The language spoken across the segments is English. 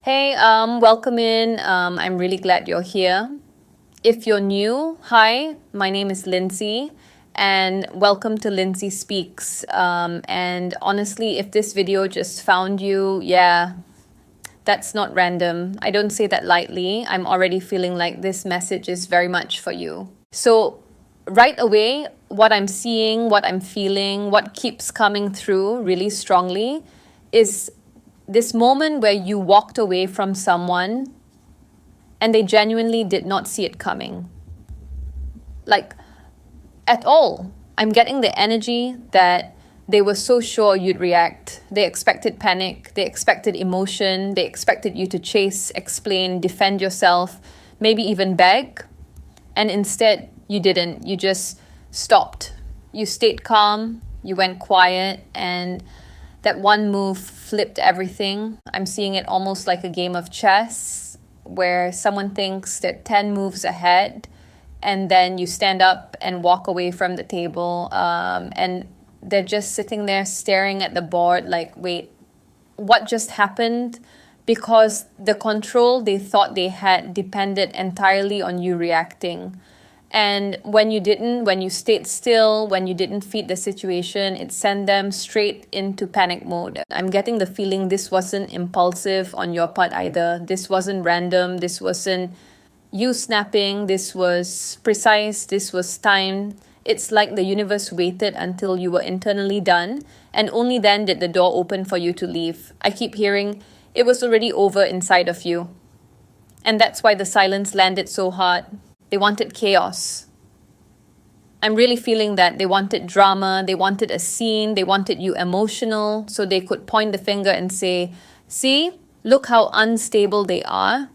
Hey, welcome in. I'm really glad you're here. If you're new, hi, my name is Lindsay, and welcome to Lindsay Speaks. And honestly, if this video just found you, yeah, that's not random. I don't say that lightly. I'm already feeling like this message is very much for you. So, right away, what I'm seeing, what I'm feeling, what keeps coming through really strongly is this moment where you walked away from someone and they genuinely did not see it coming. Like, at all. I'm getting the energy that they were so sure you'd react. They expected panic, they expected emotion, they expected you to chase, explain, defend yourself, maybe even beg. And instead, you didn't. You just stopped. You stayed calm, you went quiet, and that one move flipped everything. I'm seeing it almost like a game of chess where someone thinks they're 10 moves ahead and then you stand up and walk away from the table and they're just sitting there staring at the board like, wait, what just happened? Because the control they thought they had depended entirely on you reacting. And when you didn't, when you stayed still, when you didn't feed the situation, it sent them straight into panic mode. I'm getting the feeling this wasn't impulsive on your part either. This wasn't random. This wasn't you snapping. This was precise. This was timed. It's like the universe waited until you were internally done, and only then did the door open for you to leave. I keep hearing it was already over inside of you. And that's why the silence landed so hard. They wanted chaos. I'm really feeling that they wanted drama, they wanted a scene, they wanted you emotional, so they could point the finger and say, see, look how unstable they are.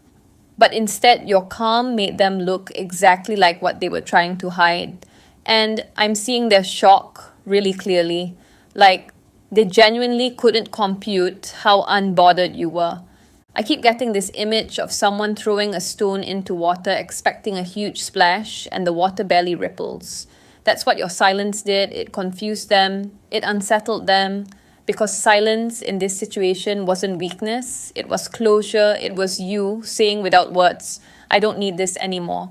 But instead, your calm made them look exactly like what they were trying to hide. And I'm seeing their shock really clearly. Like, they genuinely couldn't compute how unbothered you were. I keep getting this image of someone throwing a stone into water, expecting a huge splash, and the water barely ripples. That's what your silence did. It confused them, it unsettled them, because silence in this situation wasn't weakness, it was closure, it was you saying without words, I don't need this anymore.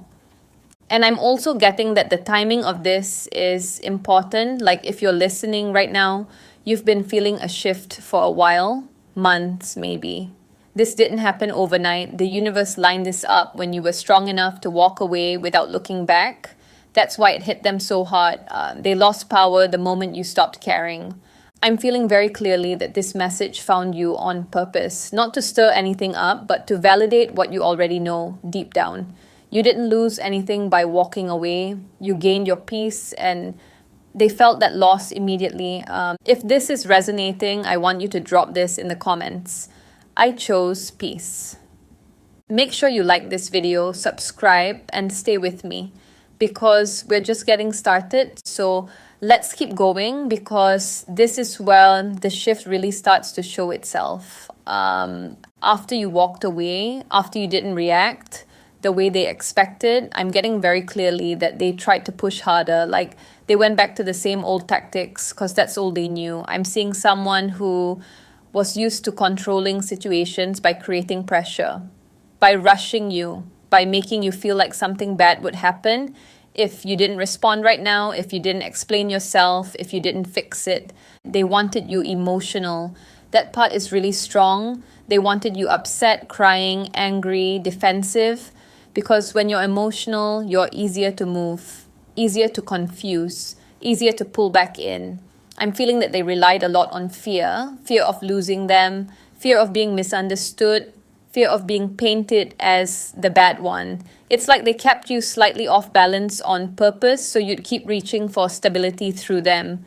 And I'm also getting that the timing of this is important. Like if you're listening right now, you've been feeling a shift for a while, months maybe. This didn't happen overnight. The universe lined this up when you were strong enough to walk away without looking back. That's why it hit them so hard. They lost power the moment you stopped caring. I'm feeling very clearly that this message found you on purpose, not to stir anything up, but to validate what you already know deep down. You didn't lose anything by walking away. You gained your peace, and they felt that loss immediately. If this is resonating, I want you to drop this in the comments. I chose peace. Make sure you like this video, subscribe, and stay with me because we're just getting started. So let's keep going because this is where the shift really starts to show itself. After you walked away, after you didn't react the way they expected, I'm getting very clearly that they tried to push harder. Like they went back to the same old tactics because that's all they knew. I'm seeing someone who was used to controlling situations by creating pressure, by rushing you, by making you feel like something bad would happen if you didn't respond right now, if you didn't explain yourself, if you didn't fix it. They wanted you emotional. That part is really strong. They wanted you upset, crying, angry, defensive, because when you're emotional, you're easier to move, easier to confuse, easier to pull back in. I'm feeling that they relied a lot on fear of losing them, fear of being misunderstood, fear of being painted as the bad one. It's like they kept you slightly off balance on purpose so you'd keep reaching for stability through them.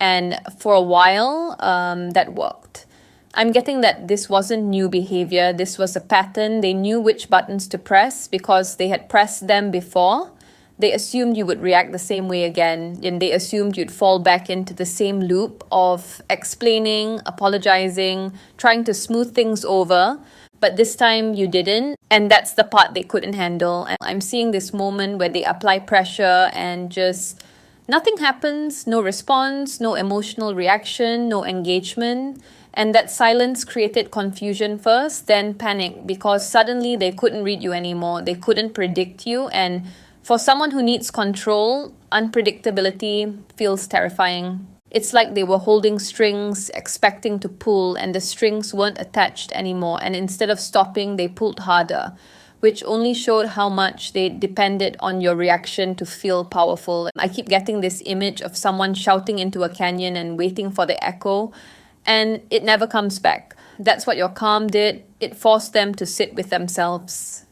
And for a while, that worked. I'm getting that this wasn't new behavior. This was a pattern. They knew which buttons to press because they had pressed them before. They assumed you would react the same way again, and they assumed you'd fall back into the same loop of explaining, apologizing, trying to smooth things over. But this time you didn't, and that's the part they couldn't handle. And I'm seeing this moment where they apply pressure and just nothing happens, no response, no emotional reaction, no engagement. And that silence created confusion first, then panic, because suddenly they couldn't read you anymore. They couldn't predict you. And for someone who needs control, unpredictability feels terrifying. It's like they were holding strings, expecting to pull, and the strings weren't attached anymore. And instead of stopping, they pulled harder, which only showed how much they depended on your reaction to feel powerful. I keep getting this image of someone shouting into a canyon and waiting for the echo, and it never comes back. That's what your calm did. It forced them to sit with themselves.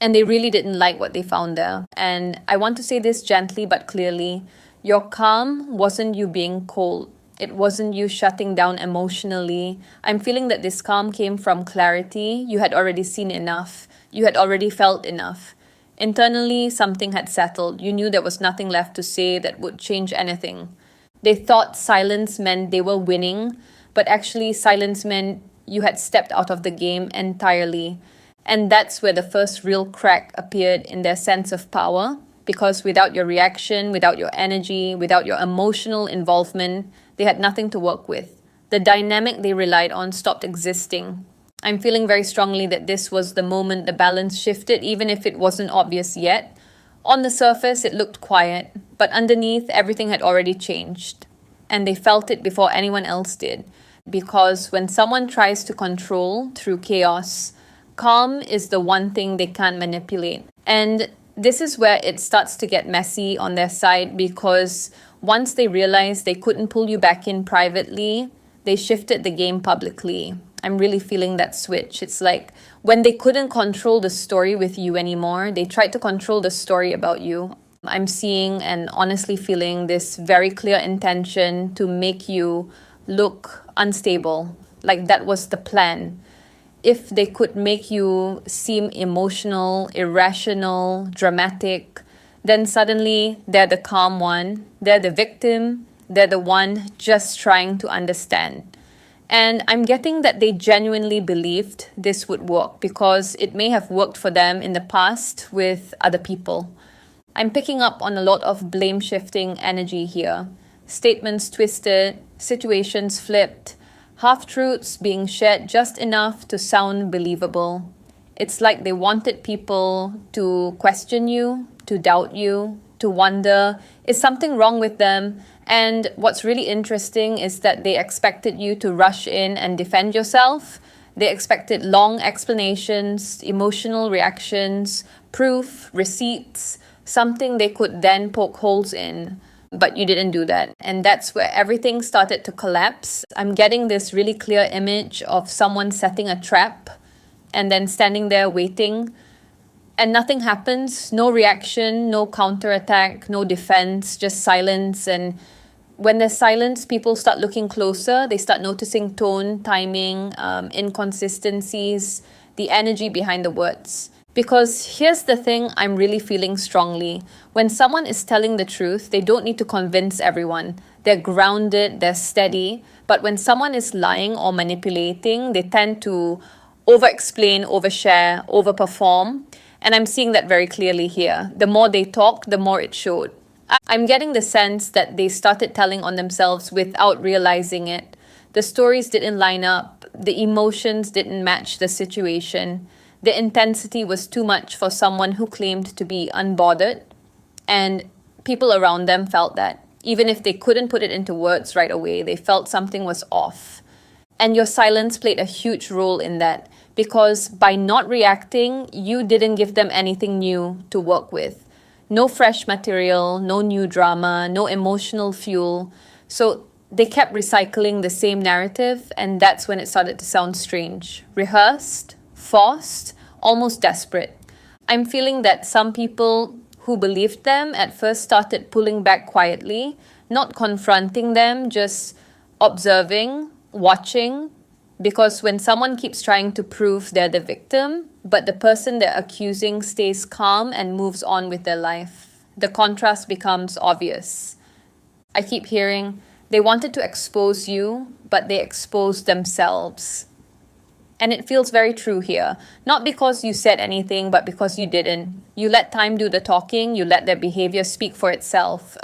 And they really didn't like what they found there. And I want to say this gently but clearly. Your calm wasn't you being cold. It wasn't you shutting down emotionally. I'm feeling that this calm came from clarity. You had already seen enough. You had already felt enough. Internally, something had settled. You knew there was nothing left to say that would change anything. They thought silence meant they were winning, but actually silence meant you had stepped out of the game entirely. And that's where the first real crack appeared in their sense of power. Because without your reaction, without your energy, without your emotional involvement, they had nothing to work with. The dynamic they relied on stopped existing. I'm feeling very strongly that this was the moment the balance shifted, even if it wasn't obvious yet. On the surface, it looked quiet, but underneath, everything had already changed. And they felt it before anyone else did. Because when someone tries to control through chaos, calm is the one thing they can't manipulate. And this is where it starts to get messy on their side, because once they realized they couldn't pull you back in privately, they shifted the game publicly. I'm really feeling that switch. It's like when they couldn't control the story with you anymore, they tried to control the story about you. I'm seeing and honestly feeling this very clear intention to make you look unstable. Like that was the plan. If they could make you seem emotional, irrational, dramatic, then suddenly they're the calm one, they're the victim, they're the one just trying to understand. And I'm getting that they genuinely believed this would work because it may have worked for them in the past with other people. I'm picking up on a lot of blame shifting energy here. Statements twisted, situations flipped, half-truths being shared just enough to sound believable. It's like they wanted people to question you, to doubt you, to wonder, is something wrong with them? And what's really interesting is that they expected you to rush in and defend yourself. They expected long explanations, emotional reactions, proof, receipts, something they could then poke holes in. But you didn't do that. And that's where everything started to collapse. I'm getting this really clear image of someone setting a trap and then standing there waiting. And nothing happens. No reaction, no counterattack, no defense, just silence. And when there's silence, people start looking closer. They start noticing tone, timing, inconsistencies, the energy behind the words. Because here's the thing I'm really feeling strongly. When someone is telling the truth, they don't need to convince everyone. They're grounded, they're steady. But when someone is lying or manipulating, they tend to over-explain, overshare, overperform. And I'm seeing that very clearly here. The more they talk, the more it showed. I'm getting the sense that they started telling on themselves without realizing it. The stories didn't line up. The emotions didn't match the situation. The intensity was too much for someone who claimed to be unbothered, and people around them felt that. Even if they couldn't put it into words right away, they felt something was off. And your silence played a huge role in that, because by not reacting, you didn't give them anything new to work with. No fresh material, no new drama, no emotional fuel. So they kept recycling the same narrative, and that's when it started to sound strange. Rehearsed, forced, almost desperate. I'm feeling that some people who believed them at first started pulling back quietly, not confronting them, just observing, watching. Because when someone keeps trying to prove they're the victim, but the person they're accusing stays calm and moves on with their life, the contrast becomes obvious. I keep hearing, they wanted to expose you, but they exposed themselves. And it feels very true here. Not because you said anything, but because you didn't. You let time do the talking. You let their behavior speak for itself.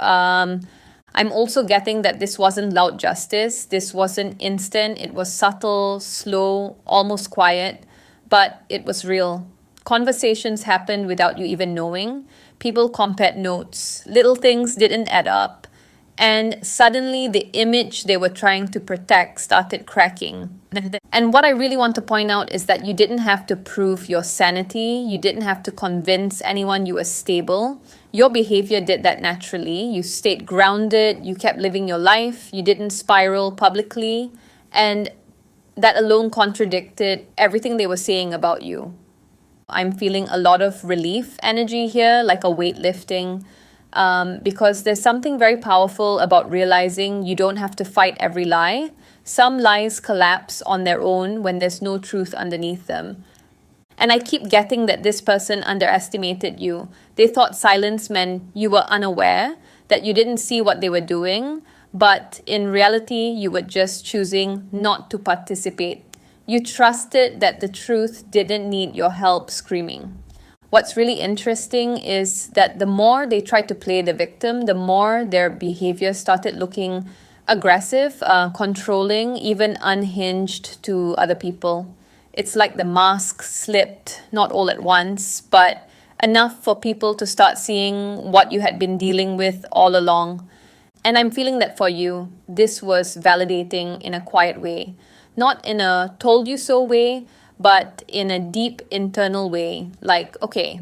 I'm also getting that this wasn't loud justice. This wasn't instant. It was subtle, slow, almost quiet, but it was real. Conversations happened without you even knowing. People compared notes. Little things didn't add up. And suddenly, the image they were trying to protect started cracking. And what I really want to point out is that you didn't have to prove your sanity. You didn't have to convince anyone you were stable. Your behavior did that naturally. You stayed grounded. You kept living your life. You didn't spiral publicly. And that alone contradicted everything they were saying about you. I'm feeling a lot of relief energy here, like a weight lifting. Because there's something very powerful about realizing you don't have to fight every lie. Some lies collapse on their own when there's no truth underneath them. And I keep getting that this person underestimated you. They thought silence meant you were unaware, that you didn't see what they were doing, but in reality, you were just choosing not to participate. You trusted that the truth didn't need your help screaming. What's really interesting is that the more they tried to play the victim, the more their behavior started looking aggressive, controlling, even unhinged to other people. It's like the mask slipped, not all at once, but enough for people to start seeing what you had been dealing with all along. And I'm feeling that for you, this was validating in a quiet way, not in a told you so way, but in a deep internal way. Like, okay,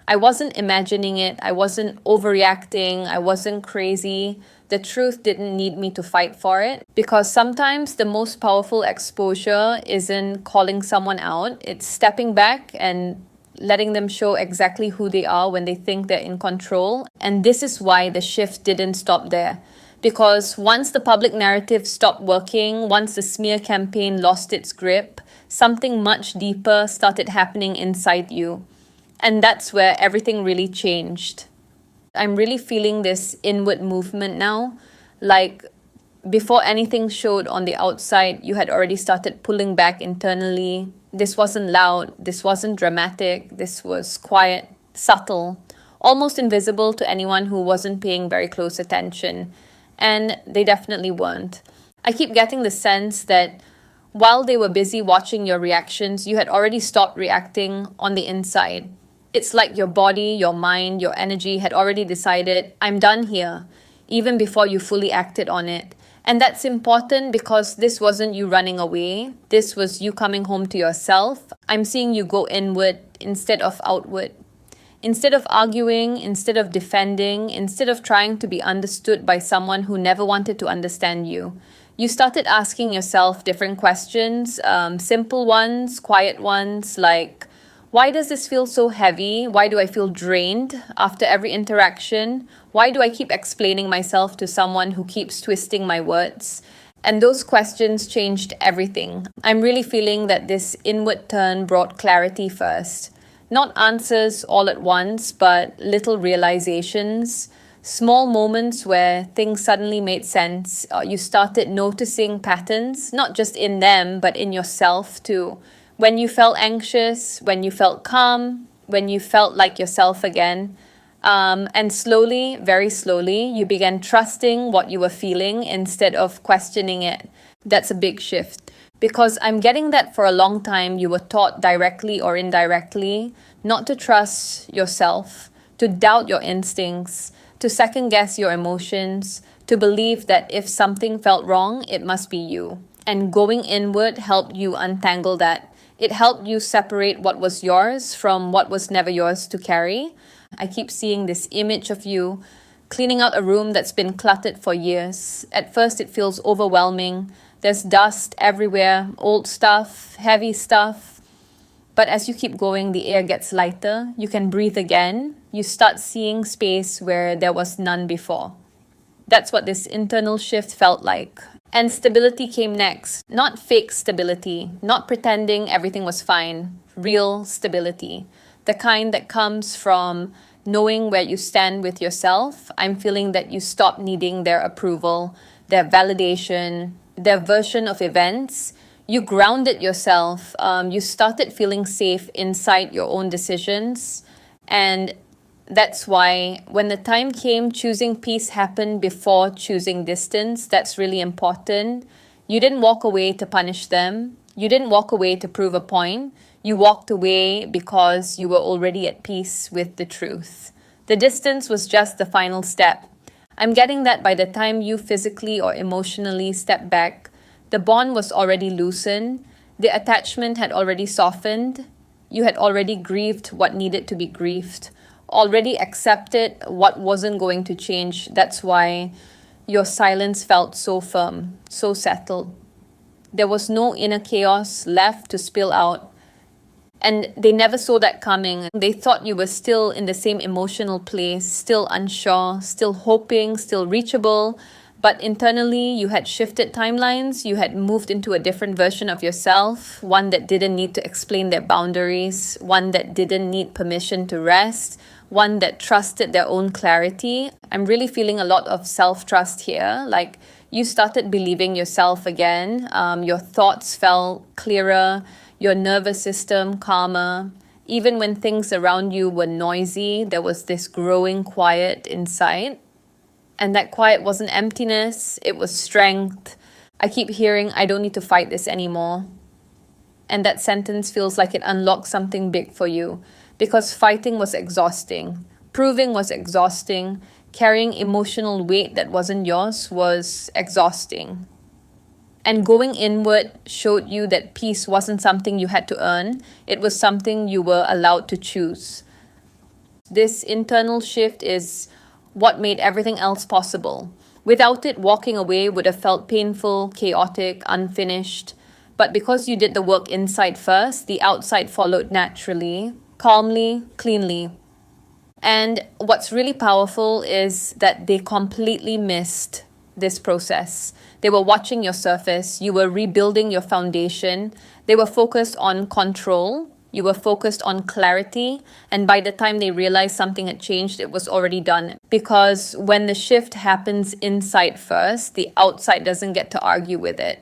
I wasn't imagining it, I wasn't overreacting, I wasn't crazy. The truth didn't need me to fight for it. Because sometimes the most powerful exposure isn't calling someone out, it's stepping back and letting them show exactly who they are when they think they're in control. And this is why the shift didn't stop there. Because once the public narrative stopped working, once the smear campaign lost its grip, something much deeper started happening inside you. And that's where everything really changed. I'm really feeling this inward movement now. Like before anything showed on the outside, you had already started pulling back internally. This wasn't loud, this wasn't dramatic, this was quiet, subtle, almost invisible to anyone who wasn't paying very close attention. And they definitely weren't. I keep getting the sense that while they were busy watching your reactions, you had already stopped reacting on the inside. It's like your body, your mind, your energy had already decided, I'm done here, even before you fully acted on it. And that's important because this wasn't you running away. This was you coming home to yourself. I'm seeing you go inward instead of outward. Instead of arguing, instead of defending, instead of trying to be understood by someone who never wanted to understand you, you started asking yourself different questions, simple ones, quiet ones, like, why does this feel so heavy? Why do I feel drained after every interaction? Why do I keep explaining myself to someone who keeps twisting my words? And those questions changed everything. I'm really feeling that this inward turn brought clarity first. Not answers all at once, but little realizations, small moments where things suddenly made sense. You started noticing patterns, not just in them, but in yourself too. When you felt anxious, when you felt calm, when you felt like yourself again. And slowly, very slowly, you began trusting what you were feeling instead of questioning it. That's a big shift. Because I'm getting that for a long time, you were taught directly or indirectly not to trust yourself, to doubt your instincts, to second guess your emotions, to believe that if something felt wrong, it must be you. And going inward helped you untangle that. It helped you separate what was yours from what was never yours to carry. I keep seeing this image of you cleaning out a room that's been cluttered for years. At first, it feels overwhelming. There's dust everywhere, old stuff, heavy stuff. But as you keep going, the air gets lighter. You can breathe again. You start seeing space where there was none before. That's what this internal shift felt like. And stability came next. Not fake stability, not pretending everything was fine. Real stability. The kind that comes from knowing where you stand with yourself. I'm feeling that you stop needing their approval, their validation, their version of events. You grounded yourself. You started feeling safe inside your own decisions. And That's why when the time came, choosing peace happened before choosing distance. That's really important. You didn't walk away to punish them. You didn't walk away to prove a point. You walked away because you were already at peace with the truth. The distance was just the final step. I'm getting that by the time you physically or emotionally stepped back, the bond was already loosened. The attachment had already softened. You had already grieved what needed to be grieved, already accepted what wasn't going to change. That's why your silence felt so firm, so settled. There was no inner chaos left to spill out. And they never saw that coming. They thought you were still in the same emotional place, still unsure, still hoping, still reachable. But internally, you had shifted timelines. You had moved into a different version of yourself, one that didn't need to explain their boundaries, one that didn't need permission to rest, one that trusted their own clarity. I'm really feeling a lot of self-trust here. Like you started believing yourself again. Your thoughts felt clearer, your nervous system calmer. Even when things around you were noisy, there was this growing quiet inside. And that quiet wasn't emptiness, it was strength. I keep hearing, I don't need to fight this anymore. And that sentence feels like it unlocked something big for you. Because fighting was exhausting, proving was exhausting, carrying emotional weight that wasn't yours was exhausting. And going inward showed you that peace wasn't something you had to earn, it was something you were allowed to choose. This internal shift is what made everything else possible. Without it, walking away would have felt painful, chaotic, unfinished. But because you did the work inside first, the outside followed naturally, calmly, cleanly. And what's really powerful is that they completely missed this process. They were watching your surface, you were rebuilding your foundation, they were focused on control, you were focused on clarity, and by the time they realized something had changed, it was already done. Because when the shift happens inside first, the outside doesn't get to argue with it.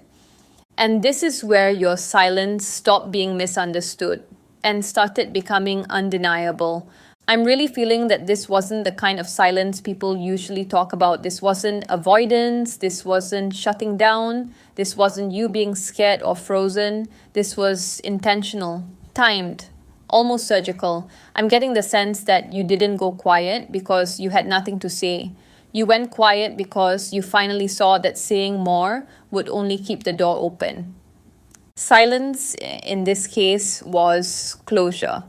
And this is where your silence stopped being misunderstood and started becoming undeniable. I'm really feeling that this wasn't the kind of silence people usually talk about. This wasn't avoidance, this wasn't shutting down, this wasn't you being scared or frozen. This was intentional, timed, almost surgical. I'm getting the sense that you didn't go quiet because you had nothing to say. You went quiet because you finally saw that saying more would only keep the door open. Silence, in this case, was closure.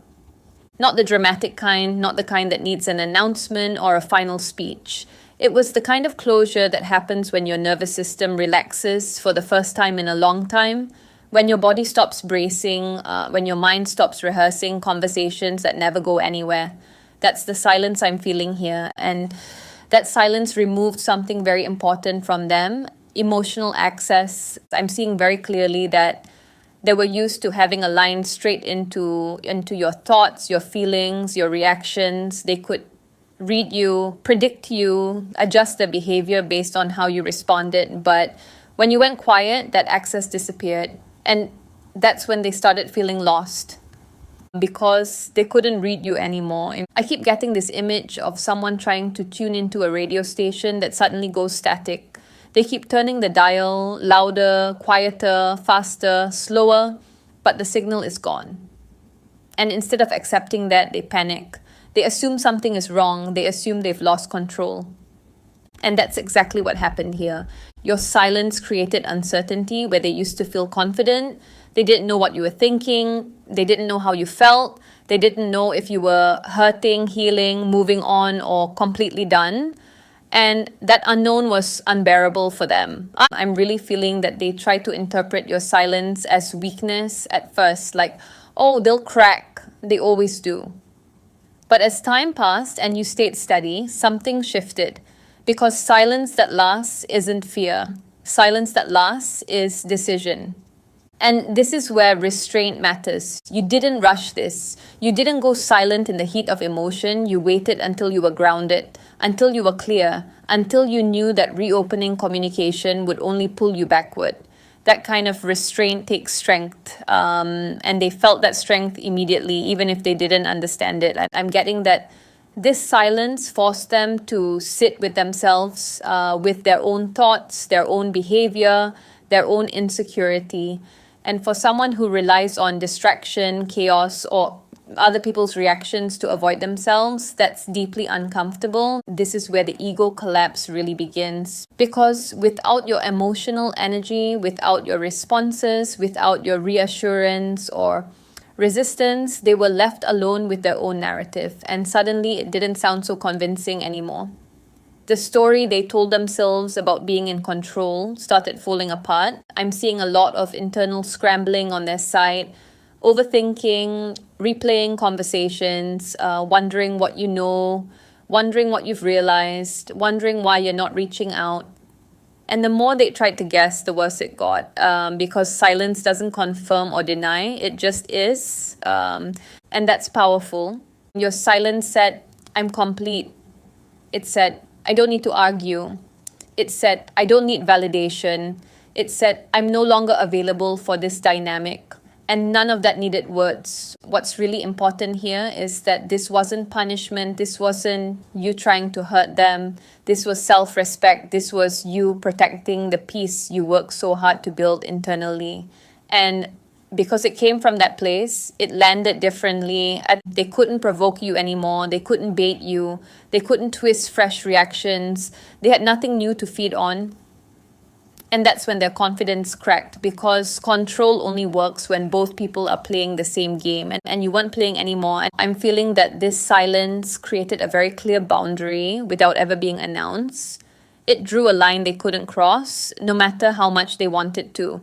Not the dramatic kind, not the kind that needs an announcement or a final speech. It was the kind of closure that happens when your nervous system relaxes for the first time in a long time, when your body stops bracing, when your mind stops rehearsing conversations that never go anywhere. That's the silence I'm feeling here. And that silence removed something very important from them, emotional access. I'm seeing very clearly that they were used to having a line straight into your thoughts, your feelings, your reactions. They could read you, predict you, adjust their behavior based on how you responded. But when you went quiet, that access disappeared. And that's when they started feeling lost because they couldn't read you anymore. I keep getting this image of someone trying to tune into a radio station that suddenly goes static. They keep turning the dial louder, quieter, faster, slower, but the signal is gone. And instead of accepting that, they panic. They assume something is wrong. They assume they've lost control. And that's exactly what happened here. Your silence created uncertainty where they used to feel confident. They didn't know what you were thinking. They didn't know how you felt. They didn't know if you were hurting, healing, moving on, or completely done. And that unknown was unbearable for them. I'm really feeling that they try to interpret your silence as weakness at first, like, oh, they'll crack. They always do. But as time passed and you stayed steady, something shifted. Because silence that lasts isn't fear. Silence that lasts is decision. And this is where restraint matters. You didn't rush this. You didn't go silent in the heat of emotion. You waited until you were grounded, until you were clear, until you knew that reopening communication would only pull you backward. That kind of restraint takes strength. And they felt that strength immediately, even if they didn't understand it. I'm getting that This silence forced them to sit with themselves, with their own thoughts, their own behavior, their own insecurity. And for someone who relies on distraction, chaos, or other people's reactions to avoid themselves, that's deeply uncomfortable. This is where the ego collapse really begins. Because without your emotional energy, without your responses, without your reassurance or resistance, they were left alone with their own narrative, and suddenly it didn't sound so convincing anymore. The story they told themselves about being in control started falling apart. I'm seeing a lot of internal scrambling on their side, overthinking, replaying conversations, wondering what you know, wondering what you've realized, wondering why you're not reaching out. And the more they tried to guess, the worse it got, because silence doesn't confirm or deny, it just is. And that's powerful. Your silence said, I'm complete. It said, I don't need to argue. It said, I don't need validation. It said, I'm no longer available for this dynamic. And none of that needed words. What's really important here is that this wasn't punishment. This wasn't you trying to hurt them. This was self-respect. This was you protecting the peace you worked so hard to build internally. And because it came from that place, it landed differently. They couldn't provoke you anymore. They couldn't bait you. They couldn't twist fresh reactions. They had nothing new to feed on. And that's when their confidence cracked, because control only works when both people are playing the same game, and you weren't playing anymore. And I'm feeling that this silence created a very clear boundary without ever being announced. It drew a line they couldn't cross, no matter how much they wanted to.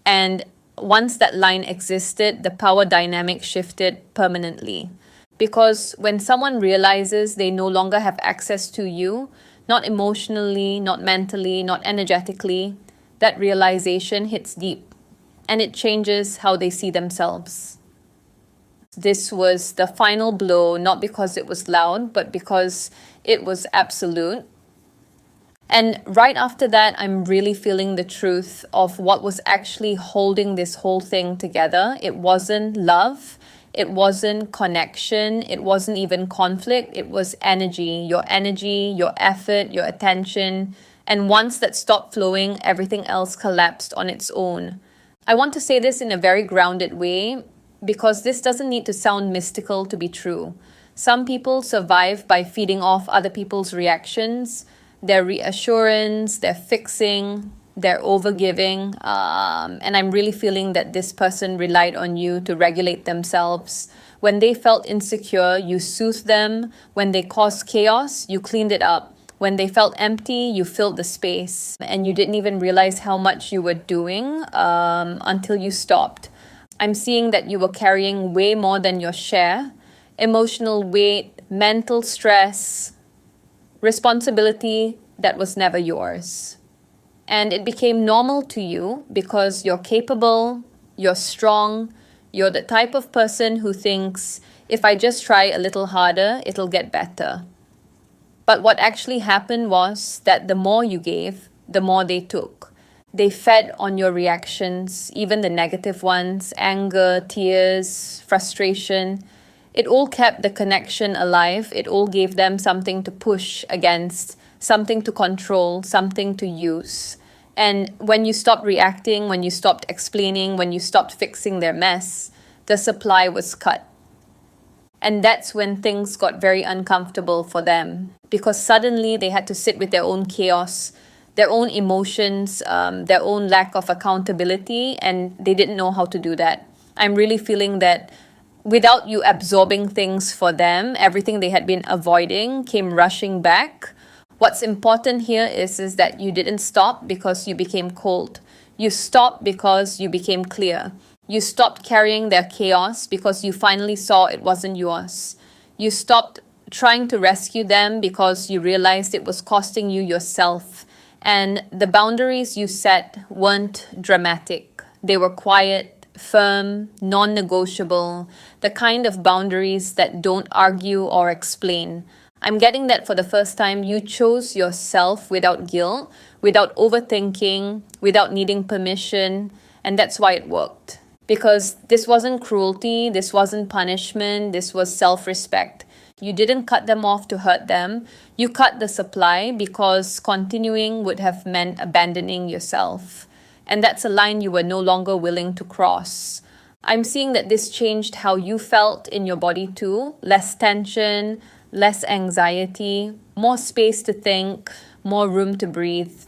And once that line existed, the power dynamic shifted permanently. Because when someone realizes they no longer have access to you, not emotionally, not mentally, not energetically, that realization hits deep, and it changes how they see themselves. This was the final blow, not because it was loud, but because it was absolute. And right after that, I'm really feeling the truth of what was actually holding this whole thing together. It wasn't love. It wasn't connection. It wasn't even conflict. It was energy, your effort, your attention. And once that stopped flowing, everything else collapsed on its own. I want to say this in a very grounded way, because this doesn't need to sound mystical to be true. Some people survive by feeding off other people's reactions, their reassurance, their fixing, their overgiving. And I'm really feeling that this person relied on you to regulate themselves. When they felt insecure, you soothed them. When they caused chaos, you cleaned it up. When they felt empty, you filled the space. And you didn't even realize how much you were doing until you stopped. I'm seeing that you were carrying way more than your share. Emotional weight, mental stress, responsibility that was never yours. And it became normal to you because you're capable, you're strong, you're the type of person who thinks, if I just try a little harder, it'll get better. But what actually happened was that the more you gave, the more they took. They fed on your reactions, even the negative ones, anger, tears, frustration. It all kept the connection alive. It all gave them something to push against, something to control, something to use. And when you stopped reacting, when you stopped explaining, when you stopped fixing their mess, the supply was cut. And that's when things got very uncomfortable for them, because suddenly they had to sit with their own chaos, their own emotions, their own lack of accountability, and they didn't know how to do that. I'm really feeling that without you absorbing things for them, everything they had been avoiding came rushing back. What's important here is that you didn't stop because you became cold. You stopped because you became clear. You stopped carrying their chaos because you finally saw it wasn't yours. You stopped trying to rescue them because you realized it was costing you yourself. And the boundaries you set weren't dramatic. They were quiet, firm, non-negotiable, the kind of boundaries that don't argue or explain. I'm getting that for the first time, you chose yourself without guilt, without overthinking, without needing permission, and that's why it worked. Because this wasn't cruelty, this wasn't punishment, this was self-respect. You didn't cut them off to hurt them. You cut the supply because continuing would have meant abandoning yourself. And that's a line you were no longer willing to cross. I'm seeing that this changed how you felt in your body too. Less tension, less anxiety, more space to think, more room to breathe.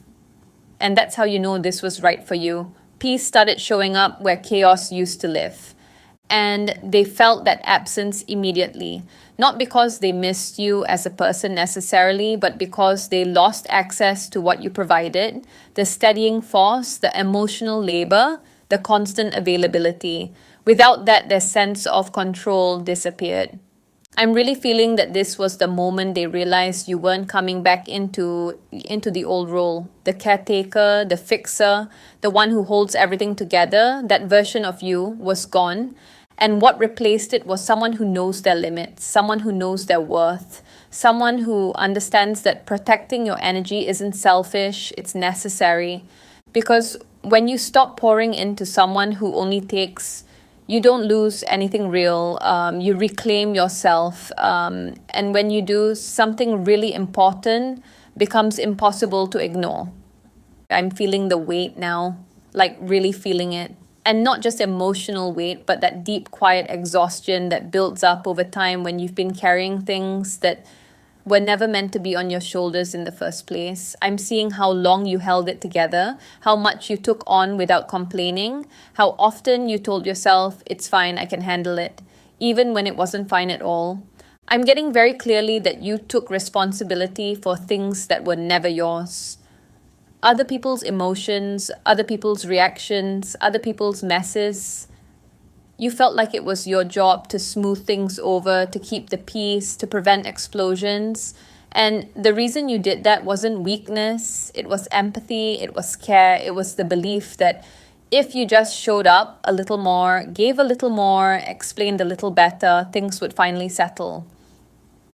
And that's how you know this was right for you. Peace started showing up where chaos used to live. And they felt that absence immediately. Not because they missed you as a person necessarily, but because they lost access to what you provided, the steadying force, the emotional labor, the constant availability. Without that, their sense of control disappeared. I'm really feeling that this was the moment they realized you weren't coming back into the old role. The caretaker, the fixer, the one who holds everything together, that version of you was gone. And what replaced it was someone who knows their limits, someone who knows their worth, someone who understands that protecting your energy isn't selfish, it's necessary. Because when you stop pouring into someone who only takes, you don't lose anything real. You reclaim yourself. And when you do, something really important becomes impossible to ignore. I'm feeling the weight now, like really feeling it. And not just emotional weight, but that deep, quiet exhaustion that builds up over time when you've been carrying things that were never meant to be on your shoulders in the first place. I'm seeing how long you held it together, how much you took on without complaining, how often you told yourself, it's fine, I can handle it, even when it wasn't fine at all. I'm getting very clearly that you took responsibility for things that were never yours. Other people's emotions, other people's reactions, other people's messes. You felt like it was your job to smooth things over, to keep the peace, to prevent explosions. And the reason you did that wasn't weakness, it was empathy, it was care, it was the belief that if you just showed up a little more, gave a little more, explained a little better, things would finally settle.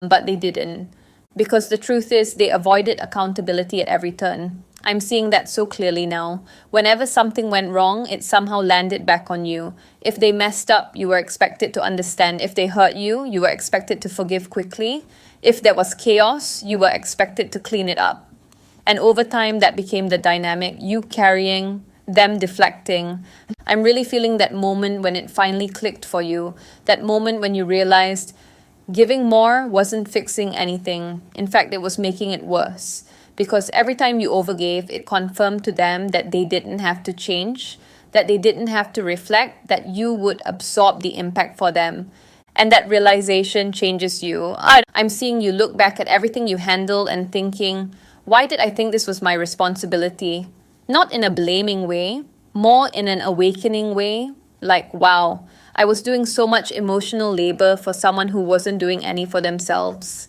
But they didn't. Because the truth is, they avoided accountability at every turn. I'm seeing that so clearly now. Whenever something went wrong, it somehow landed back on you. If they messed up, you were expected to understand. If they hurt you, you were expected to forgive quickly. If there was chaos, you were expected to clean it up. And over time, that became the dynamic, you carrying, them deflecting. I'm really feeling that moment when it finally clicked for you. That moment when you realized giving more wasn't fixing anything. In fact, it was making it worse. Because every time you overgave, it confirmed to them that they didn't have to change, that they didn't have to reflect, that you would absorb the impact for them. And that realization changes you. I'm seeing you look back at everything you handled and thinking, why did I think this was my responsibility? Not in a blaming way, more in an awakening way. Like, wow, I was doing so much emotional labor for someone who wasn't doing any for themselves.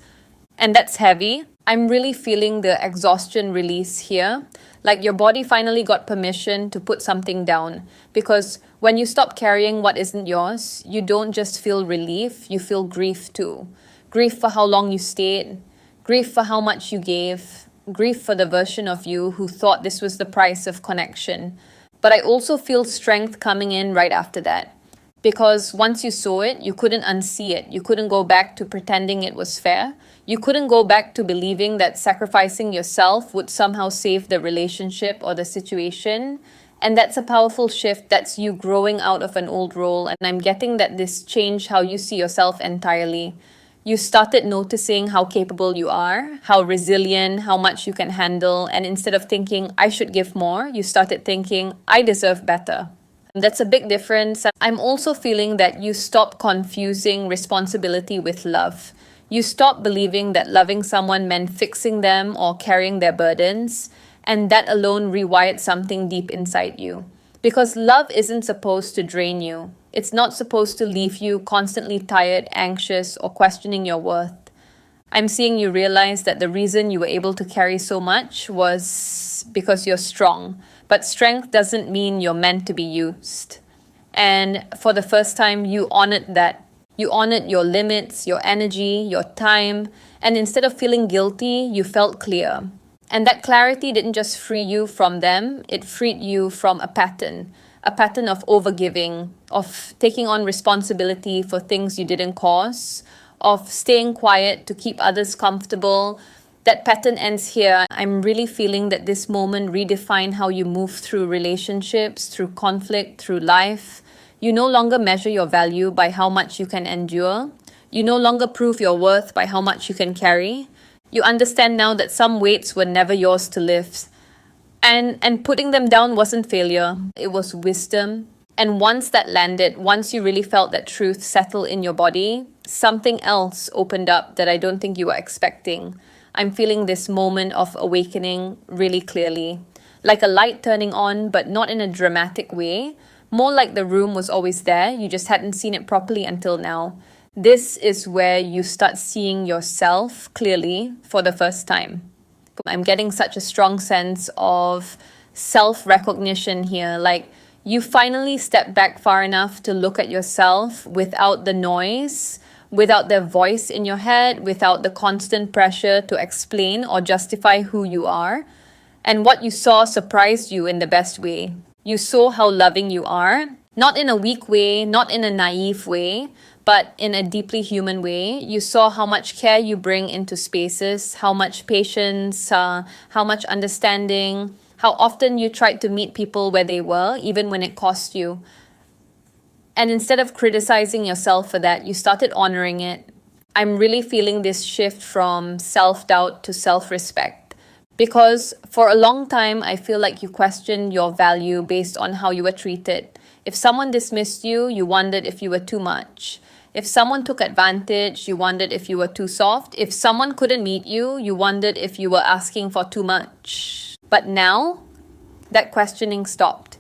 And that's heavy. I'm really feeling the exhaustion release here. Like your body finally got permission to put something down. Because when you stop carrying what isn't yours, you don't just feel relief, you feel grief too. Grief for how long you stayed, grief for how much you gave, grief for the version of you who thought this was the price of connection. But I also feel strength coming in right after that. Because once you saw it, you couldn't unsee it. You couldn't go back to pretending it was fair. You couldn't go back to believing that sacrificing yourself would somehow save the relationship or the situation. And that's a powerful shift. That's you growing out of an old role. And I'm getting that this changed how you see yourself entirely. You started noticing how capable you are, how resilient, how much you can handle. And instead of thinking, I should give more, you started thinking, I deserve better. That's a big difference. I'm also feeling that you stop confusing responsibility with love. You stop believing that loving someone meant fixing them or carrying their burdens, and that alone rewired something deep inside you. Because love isn't supposed to drain you. It's not supposed to leave you constantly tired, anxious, or questioning your worth. I'm seeing you realize that the reason you were able to carry so much was because you're strong. But strength doesn't mean you're meant to be used. And for the first time, you honored that. You honored your limits, your energy, your time. And instead of feeling guilty, you felt clear. And that clarity didn't just free you from them, it freed you from a pattern of overgiving, of taking on responsibility for things you didn't cause, of staying quiet to keep others comfortable. That pattern ends here. I'm really feeling that this moment redefined how you move through relationships, through conflict, through life. You no longer measure your value by how much you can endure. You no longer prove your worth by how much you can carry. You understand now that some weights were never yours to lift. And putting them down wasn't failure, it was wisdom. And once that landed, once you really felt that truth settle in your body, something else opened up that I don't think you were expecting. I'm feeling this moment of awakening really clearly. Like a light turning on, but not in a dramatic way. More like the room was always there, you just hadn't seen it properly until now. This is where you start seeing yourself clearly for the first time. I'm getting such a strong sense of self-recognition here. Like, you finally step back far enough to look at yourself without the noise, without the voice in your head, without the constant pressure to explain or justify who you are. And what you saw surprised you in the best way. You saw how loving you are, not in a weak way, not in a naive way, but in a deeply human way. You saw how much care you bring into spaces, how much patience, how much understanding, how often you tried to meet people where they were, even when it cost you. And instead of criticizing yourself for that, you started honoring it. I'm really feeling this shift from self-doubt to self-respect. Because for a long time, I feel like you questioned your value based on how you were treated. If someone dismissed you, you wondered if you were too much. If someone took advantage, you wondered if you were too soft. If someone couldn't meet you, you wondered if you were asking for too much. But now, that questioning stopped.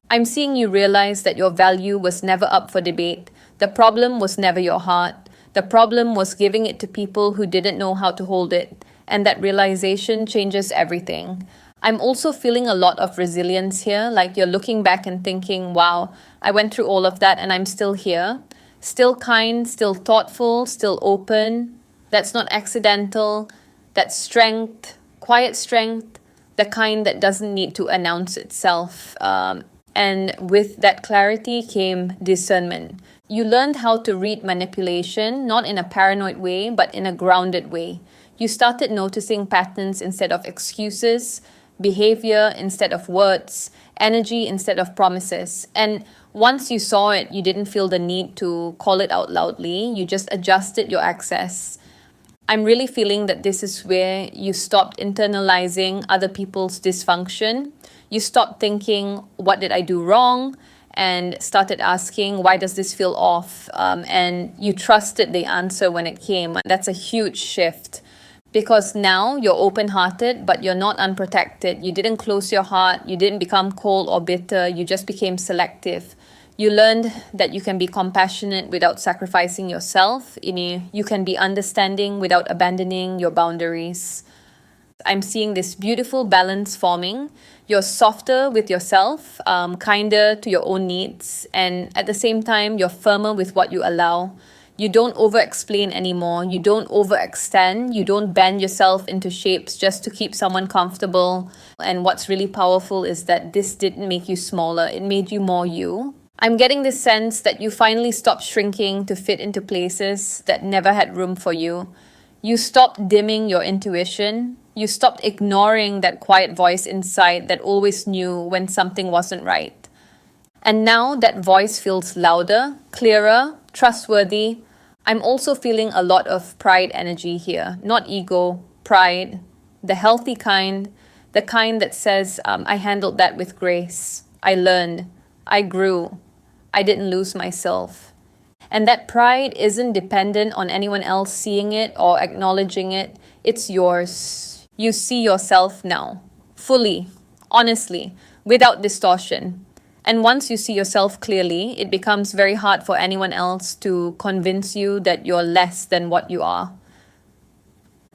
I'm seeing you realize that your value was never up for debate. The problem was never your heart. The problem was giving it to people who didn't know how to hold it. And that realization changes everything. I'm also feeling a lot of resilience here, like you're looking back and thinking, wow, I went through all of that and I'm still here. Still kind, still thoughtful, still open. That's not accidental. That's strength, quiet strength, the kind that doesn't need to announce itself. And with that clarity came discernment. You learned how to read manipulation, not in a paranoid way, but in a grounded way. You started noticing patterns instead of excuses, behavior instead of words, energy instead of promises. And once you saw it, you didn't feel the need to call it out loudly. You just adjusted your access. I'm really feeling that this is where you stopped internalizing other people's dysfunction. You stopped thinking, what did I do wrong? And started asking, why does this feel off? And you trusted the answer when it came. That's a huge shift. Because now you're open-hearted, but you're not unprotected. You didn't close your heart. You didn't become cold or bitter. You just became selective. You learned that you can be compassionate without sacrificing yourself. You can be understanding without abandoning your boundaries. I'm seeing this beautiful balance forming. You're softer with yourself, kinder to your own needs, and at the same time, you're firmer with what you allow. You don't over-explain anymore. You don't overextend. You don't bend yourself into shapes just to keep someone comfortable. And what's really powerful is that this didn't make you smaller. It made you more you. I'm getting this sense that you finally stopped shrinking to fit into places that never had room for you. You stopped dimming your intuition. You stopped ignoring that quiet voice inside that always knew when something wasn't right. And now that voice feels louder, clearer, trustworthy. I'm also feeling a lot of pride energy here. Not ego, pride. The healthy kind. The kind that says, I handled that with grace. I learned. I grew. I didn't lose myself. And that pride isn't dependent on anyone else seeing it or acknowledging it. It's yours. You see yourself now. Fully. Honestly. Without distortion. And once you see yourself clearly, it becomes very hard for anyone else to convince you that you're less than what you are.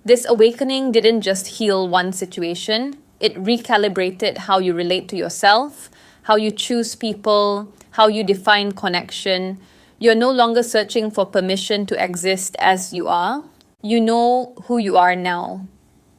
This awakening didn't just heal one situation. It recalibrated how you relate to yourself, how you choose people, how you define connection. You're no longer searching for permission to exist as you are. You know who you are now.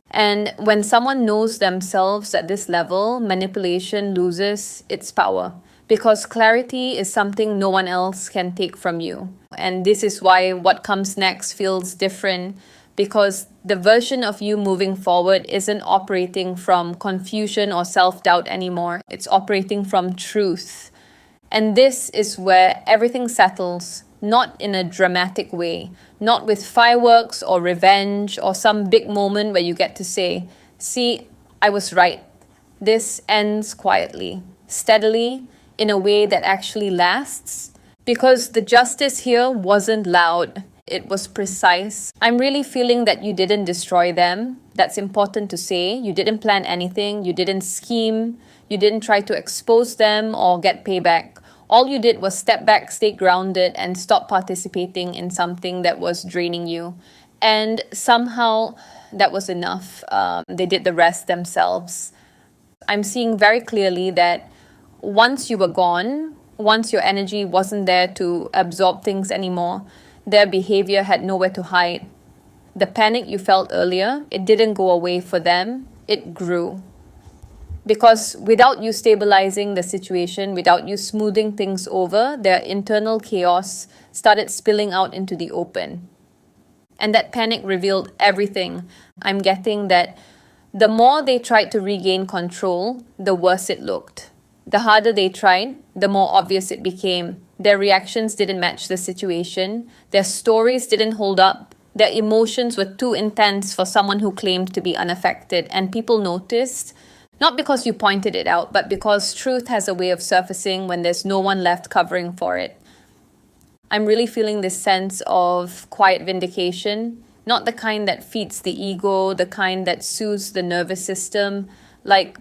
And when someone knows themselves at this level, manipulation loses its power because clarity is something no one else can take from you. And this is why what comes next feels different, because the version of you moving forward isn't operating from confusion or self-doubt anymore. It's operating from truth. And this is where everything settles, not in a dramatic way, not with fireworks or revenge or some big moment where you get to say, see, I was right. This ends quietly, steadily, in a way that actually lasts. Because the justice here wasn't loud, it was precise. I'm really feeling that you didn't destroy them. That's important to say. You didn't plan anything, you didn't scheme, you didn't try to expose them or get payback. All you did was step back, stay grounded, and stop participating in something that was draining you. And somehow that was enough. They did the rest themselves. I'm seeing very clearly that once you were gone, once your energy wasn't there to absorb things anymore, their behavior had nowhere to hide. The panic you felt earlier, it didn't go away for them, it grew. Because without you stabilizing the situation, without you smoothing things over, their internal chaos started spilling out into the open. And that panic revealed everything. I'm getting that the more they tried to regain control, the worse it looked. The harder they tried, the more obvious it became. Their reactions didn't match the situation. Their stories didn't hold up. Their emotions were too intense for someone who claimed to be unaffected. And people noticed, not because you pointed it out, but because truth has a way of surfacing when there's no one left covering for it. I'm really feeling this sense of quiet vindication, not the kind that feeds the ego, the kind that soothes the nervous system. Like,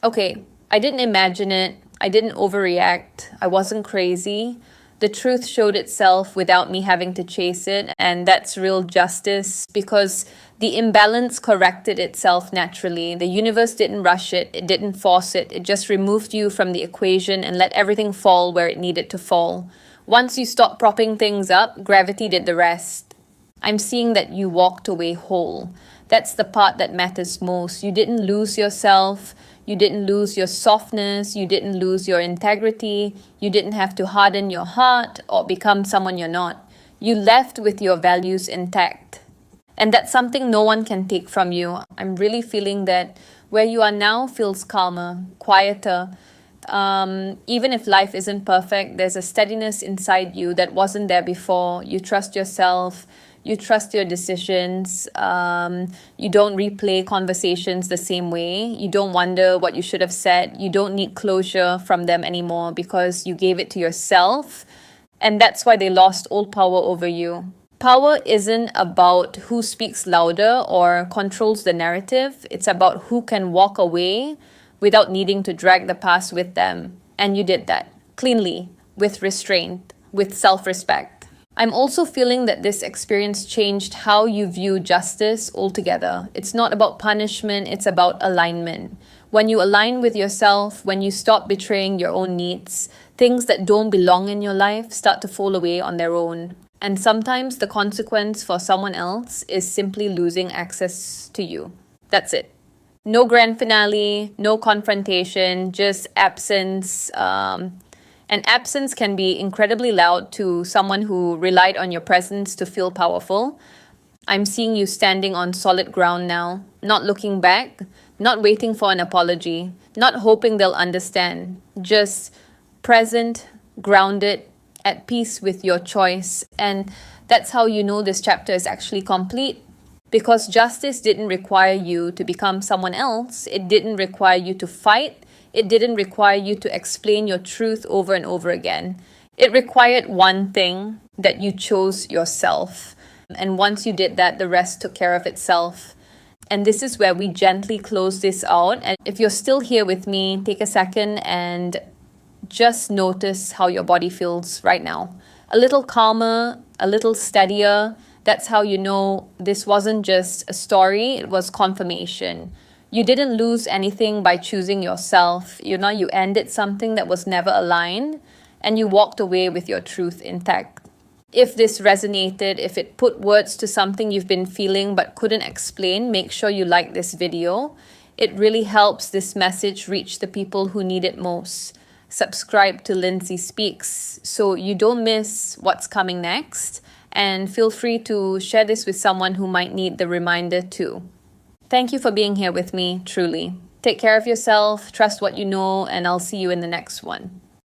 okay, I didn't imagine it, I didn't overreact, I wasn't crazy. The truth showed itself without me having to chase it, and that's real justice because the imbalance corrected itself naturally. The universe didn't rush it, it didn't force it, it just removed you from the equation and let everything fall where it needed to fall. Once you stopped propping things up, gravity did the rest. I'm seeing that you walked away whole. That's the part that matters most. You didn't lose yourself. You didn't lose your softness. You didn't lose your integrity. You didn't have to harden your heart or become someone you're not. You left with your values intact. And that's something no one can take from you. I'm really feeling that where you are now feels calmer, quieter. Even if life isn't perfect, there's a steadiness inside you that wasn't there before. You trust yourself. You trust your decisions. You don't replay conversations the same way. You don't wonder what you should have said. You don't need closure from them anymore because you gave it to yourself. And that's why they lost all power over you. Power isn't about who speaks louder or controls the narrative. It's about who can walk away without needing to drag the past with them. And you did that cleanly, with restraint, with self-respect. I'm also feeling that this experience changed how you view justice altogether. It's not about punishment, it's about alignment. When you align with yourself, when you stop betraying your own needs, things that don't belong in your life start to fall away on their own. And sometimes the consequence for someone else is simply losing access to you. That's it. No grand finale, no confrontation, just absence. And absence can be incredibly loud to someone who relied on your presence to feel powerful. I'm seeing you standing on solid ground now, not looking back, not waiting for an apology, not hoping they'll understand, just present, grounded, at peace with your choice. And that's how you know this chapter is actually complete. Because justice didn't require you to become someone else. It didn't require you to fight. It didn't require you to explain your truth over and over again. It required one thing, that you chose yourself. And once you did that, the rest took care of itself. And this is where we gently close this out. And if you're still here with me, take a second and just notice how your body feels right now. A little calmer, a little steadier. That's how you know this wasn't just a story, it was confirmation. You didn't lose anything by choosing yourself. You ended something that was never aligned and you walked away with your truth intact. If this resonated, if it put words to something you've been feeling but couldn't explain, make sure you like this video. It really helps this message reach the people who need it most. subscribe to Lindsay Speaks so you don't miss what's coming next. And feel free to share this with someone who might need the reminder too. Thank you for being here with me, truly. Take care of yourself, trust what you know, and I'll see you in the next one.